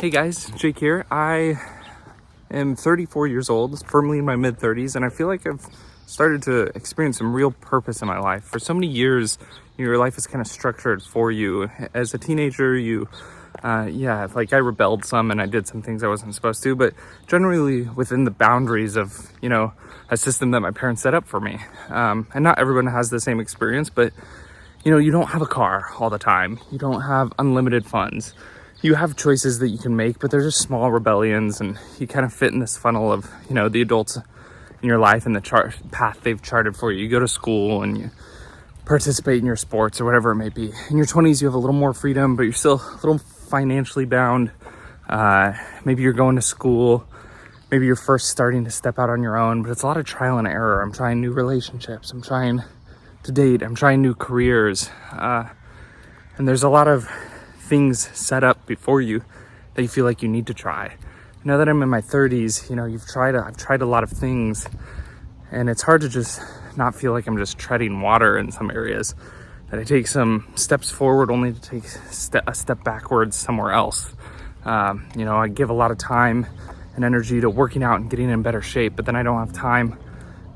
Hey guys, Jake here. I am 34 years old, firmly in my mid 30s, and I feel like I've started to experience some real purpose in my life. For so many years, your life is kind of structured for you. As a teenager, I rebelled some and I did some things I wasn't supposed to, but generally within the boundaries of, a system that my parents set up for me. And not everyone has the same experience, but, you don't have a car all the time. You don't have unlimited funds. You have choices that you can make, but they're just small rebellions, and you kind of fit in this funnel of, the adults in your life and the path they've charted for you. You go to school and you participate in your sports or whatever it may be. In your 20s, you have a little more freedom, but you're still a little financially bound. Maybe you're going to school. Maybe you're first starting to step out on your own, but it's a lot of trial and error. I'm trying new relationships. I'm trying to date. I'm trying new careers. And there's a lot of things set up before you that you feel like you need to try. Now that I'm in my 30s, I've tried a lot of things, and it's hard to just not feel like I'm just treading water in some areas, that I take some steps forward only to take a step backwards somewhere else. I give a lot of time and energy to working out and getting in better shape, but then I don't have time,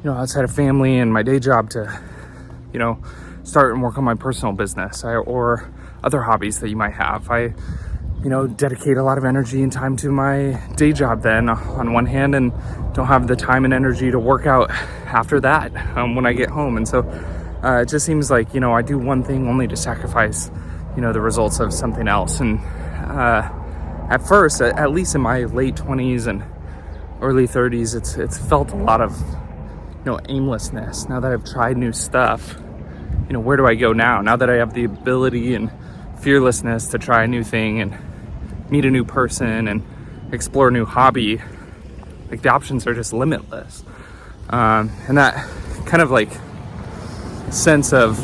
outside of family and my day job to, start and work on my personal business or other hobbies that you might have. I, dedicate a lot of energy and time to my day job then on one hand, and don't have the time and energy to work out after that when I get home. And so it just seems like, I do one thing only to sacrifice, the results of something else. And at first, at least in my late 20s and early 30s, it's felt a lot of, aimlessness. Now that I've tried new stuff, where do I go now? Now that I have the ability and fearlessness to try a new thing and meet a new person and explore a new hobby, like the options are just limitless. And that kind of like sense of,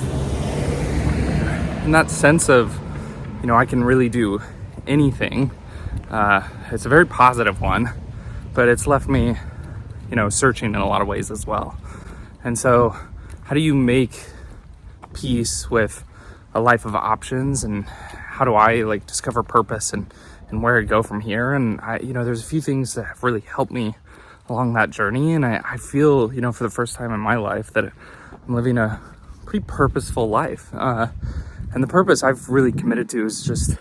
I can really do anything. It's a very positive one, but it's left me, searching in a lot of ways as well. And so how do you make peace with a life of options, and how do I discover purpose and where to go from here? And there's a few things that have really helped me along that journey. And I feel, for the first time in my life that I'm living a pretty purposeful life. And the purpose I've really committed to is just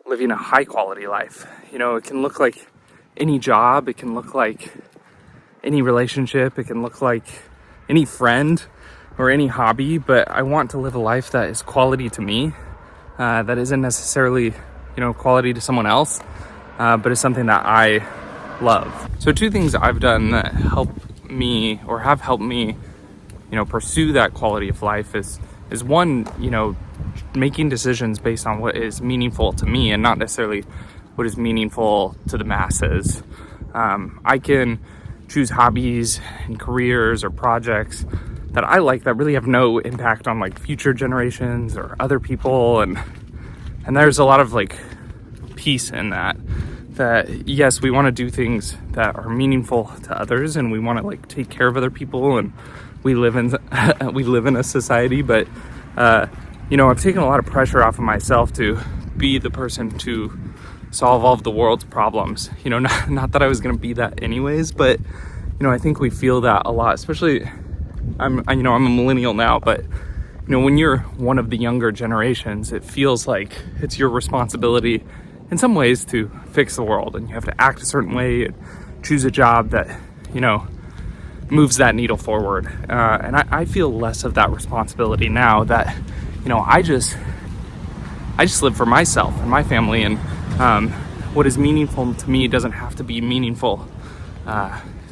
living a high quality life. It can look like any job. It can look like any relationship. It can look like any friend or any hobby, but I want to live a life that is quality to me, that isn't necessarily, quality to someone else, but is something that I love. So two things I've done that help me or have helped me, pursue that quality of life is one, making decisions based on what is meaningful to me and not necessarily what is meaningful to the masses. I can choose hobbies and careers or projects that I like that really have no impact on future generations or other people, and there's a lot of peace in that yes, we want to do things that are meaningful to others, and we want to take care of other people, and we live in a society, but I've taken a lot of pressure off of myself to be the person to solve all of the world's problems. Not that I was going to be that anyways, but I think we feel that a lot, especially I'm a millennial now, but when you're one of the younger generations, it feels like it's your responsibility in some ways to fix the world, and you have to act a certain way and choose a job that moves that needle forward. And I feel less of that responsibility now that I just live for myself and my family, and what is meaningful to me doesn't have to be meaningful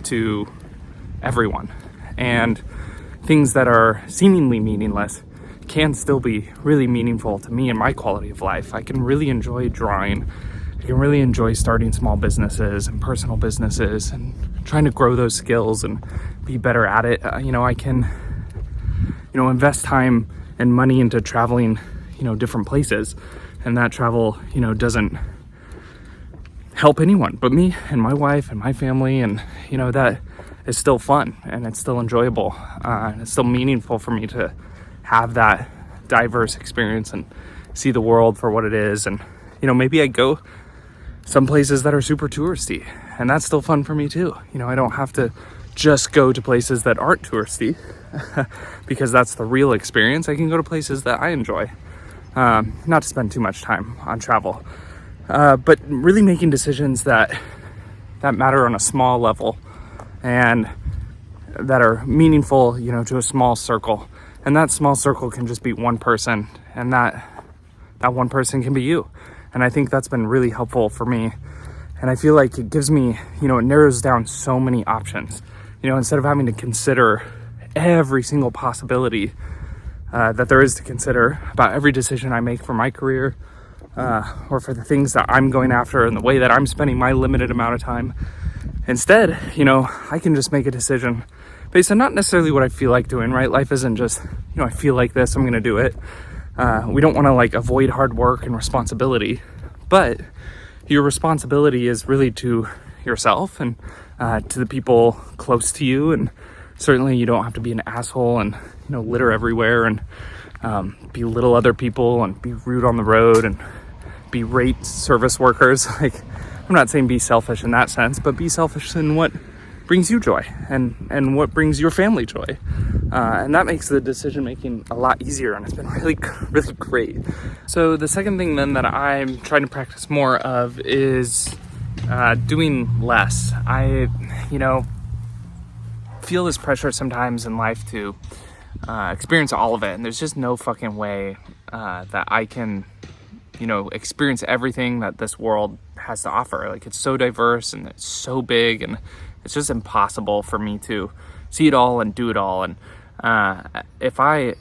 to everyone. And things that are seemingly meaningless can still be really meaningful to me and my quality of life. I can really enjoy drawing. I can really enjoy starting small businesses and personal businesses and trying to grow those skills and be better at it. I can, invest time and money into traveling, different places, and that travel, doesn't help anyone but me and my wife and my family, and that is still fun and it's still enjoyable, and it's still meaningful for me to have that diverse experience and see the world for what it is. And maybe I go some places that are super touristy, and that's still fun for me too. I don't have to just go to places that aren't touristy because that's the real experience. I can go to places that I enjoy, not to spend too much time on travel, but really making decisions that matter on a small level and that are meaningful, to a small circle. And that small circle can just be one person, and that one person can be you. And I think that's been really helpful for me. And I feel like it gives me, it narrows down so many options. Instead of having to consider every single possibility that there is to consider about every decision I make for my career, or for the things that I'm going after and the way that I'm spending my limited amount of time. Instead, I can just make a decision based on not necessarily what I feel like doing, right? Life isn't just, I feel like this, I'm going to do it. We don't want to avoid hard work and responsibility, but your responsibility is really to yourself and to the people close to you. And certainly you don't have to be an asshole and, litter everywhere and belittle other people and be rude on the road and berate service workers. I'm not saying be selfish in that sense, but be selfish in what brings you joy and what brings your family joy. And that makes the decision making a lot easier, and it's been really, really great. So the second thing then that I'm trying to practice more of is doing less. I, feel this pressure sometimes in life to experience all of it, and there's just no fucking way that I can experience everything that this world has to offer. It's so diverse and it's so big, and it's just impossible for me to see it all and do it all. And if I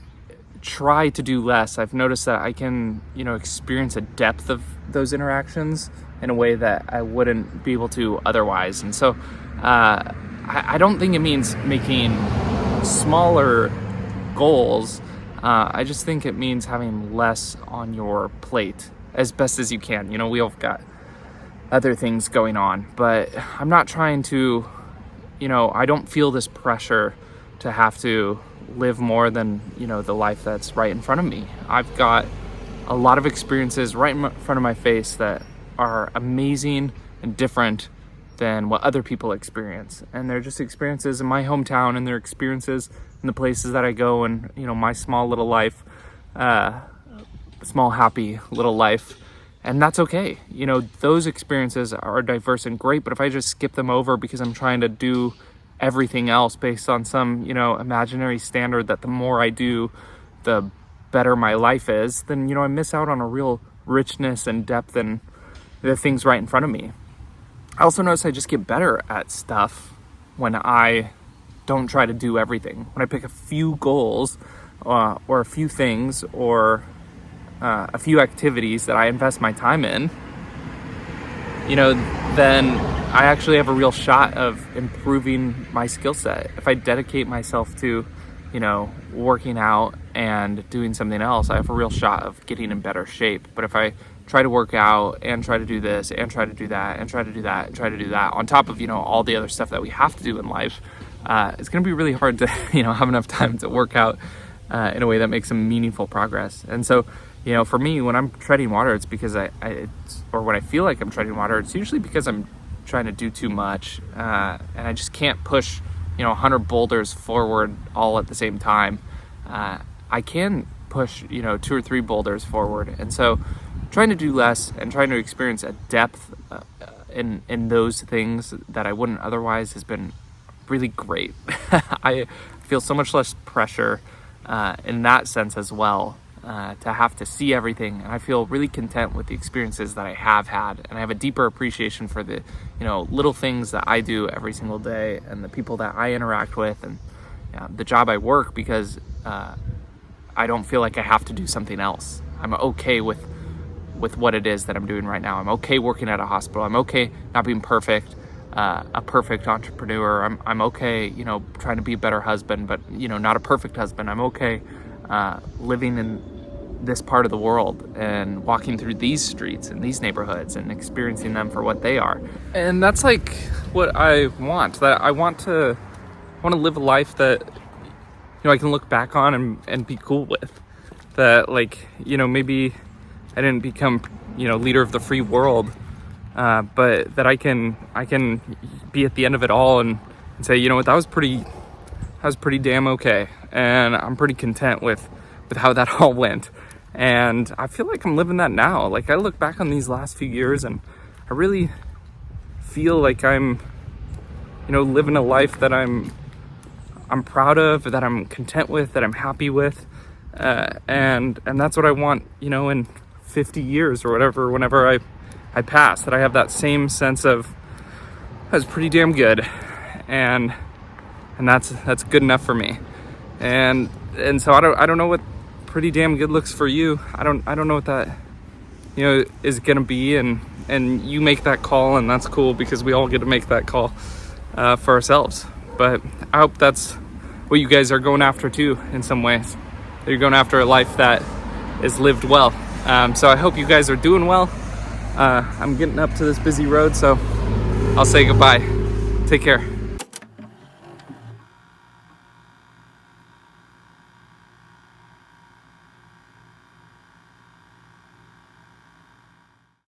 try to do less, I've noticed that I can, experience a depth of those interactions in a way that I wouldn't be able to otherwise. And so I don't think it means making smaller goals. I just think it means having less on your plate as best as you can. We all got other things going on, but I'm not trying to, I don't feel this pressure to have to live more than, the life that's right in front of me. I've got a lot of experiences right in front of my face that are amazing and different than what other people experience. And they're just experiences in my hometown, and they're experiences in the places that I go, and, my small little life, small happy little life. And that's okay. Those experiences are diverse and great, but if I just skip them over because I'm trying to do everything else based on some, imaginary standard that the more I do, the better my life is, then, I miss out on a real richness and depth in the things right in front of me. I also notice I just get better at stuff when I don't try to do everything. When I pick a few goals or a few things or a few activities that I invest my time in, then I actually have a real shot of improving my skill set. If I dedicate myself to, working out and doing something else, I have a real shot of getting in better shape. But if I try to work out and try to do this and try to do that and try to do that and try to do that on top of, all the other stuff that we have to do in life, it's going to be really hard to, have enough time to work out in a way that makes some meaningful progress. And so, for me, when I'm treading water, it's because or when I feel like I'm treading water, it's usually because I'm trying to do too much, and I just can't push, 100 boulders forward all at the same time. I can push, 2 or 3 boulders forward. And so trying to do less and trying to experience a depth in those things that I wouldn't otherwise has been really great. I feel so much less pressure in that sense as well, to have to see everything. And I feel really content with the experiences that I have had. And I have a deeper appreciation for the, little things that I do every single day and the people that I interact with and the job I work, because I don't feel like I have to do something else. I'm okay with what it is that I'm doing right now. I'm okay working at a hospital. I'm okay not being perfect, a perfect entrepreneur. I'm okay, trying to be a better husband, but, not a perfect husband. I'm okay living in this part of the world and walking through these streets and these neighborhoods and experiencing them for what they are. And that's what I want. That I want to live a life that, I can look back on and be cool with. That maybe I didn't become, leader of the free world but that I can be at the end of it all and say, you know what, that was pretty damn okay, and I'm pretty content with how that all went. And I feel like I'm living that now. Like, I look back on these last few years and I really feel like I'm, living a life that I'm proud of, that I'm content with, that I'm happy with, and that's what I want, in 50 years or whatever, whenever I pass, that I have that same sense of that's pretty damn good, and that's good enough for me. And so I don't know what pretty damn good looks for you. I don't know what that is gonna be, and you make that call, and that's cool, because we all get to make that call for ourselves. But I hope that's what you guys are going after too, in some ways. You're going after a life that is lived well. So I hope you guys are doing well. I'm getting up to this busy road, so I'll say goodbye. Take care.